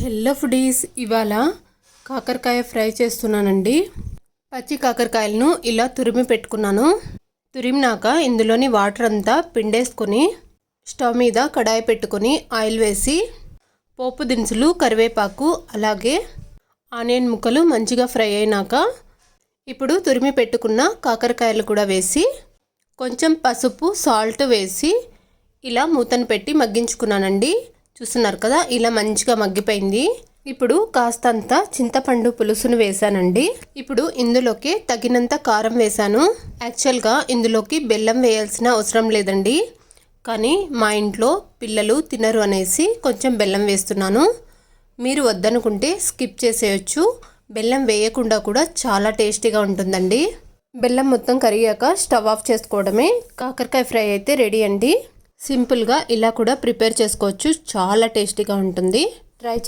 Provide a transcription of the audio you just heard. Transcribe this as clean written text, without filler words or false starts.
Hello foodies, ఇవాళ కాకరకాయ fry చేస్తున్నానండి. పచ్చి కాకరకాయలను ఇలా తురిమి పెట్టుకున్నాను. తురిమినాక ఇందులోని వాటర్ అంతా పిండేసుకొని స్టవ్ మీద కడాయి పెట్టుకొని ఆయిల్ వేసి పోపు దినుసులు, కరివేపాకు, అలాగే ఆనియన్ ముక్కలు మంచిగా ఫ్రై అయినాక ఇప్పుడు తురిమి పెట్టుకున్న కాకరకాయలు కూడా వేసి కొంచెం పసుపు, సాల్ట్ వేసి ఇలా మూతను పెట్టి మగ్గించుకున్నానండి. చూస్తున్నారు కదా, ఇలా మంచిగా మగ్గిపోయింది. ఇప్పుడు కాస్తంత చింతపండు పులుసును వేసానండి. ఇప్పుడు ఇందులోకి తగినంత కారం వేసాను. యాక్చువల్గా ఇందులోకి బెల్లం వేయాల్సిన అవసరం లేదండి, కానీ మా ఇంట్లో పిల్లలు తినరు అనేసి కొంచెం బెల్లం వేస్తున్నాను. మీరు వద్దనుకుంటే స్కిప్ చేసేయచ్చు. బెల్లం వేయకుండా కూడా చాలా టేస్టీగా ఉంటుందండి. బెల్లం మొత్తం కరిగాక స్టవ్ ఆఫ్ చేసుకోవడమే. కాకరకాయ ఫ్రై అయితే రెడీ అండి. సింపుల్గా ఇలా కూడా ప్రిపేర్ చేసుకోవచ్చు. చాలా టేస్టీగా ఉంటుంది. ట్రై చేసి